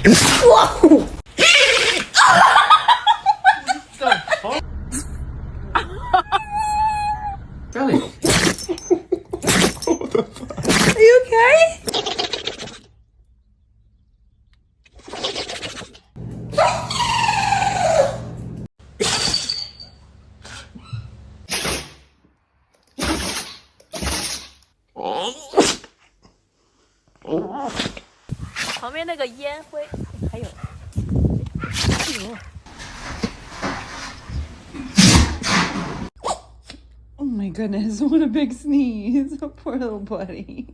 Whoa! Belly. Are you okay? Oh my goodness, what a big sneeze. Poor little buddy.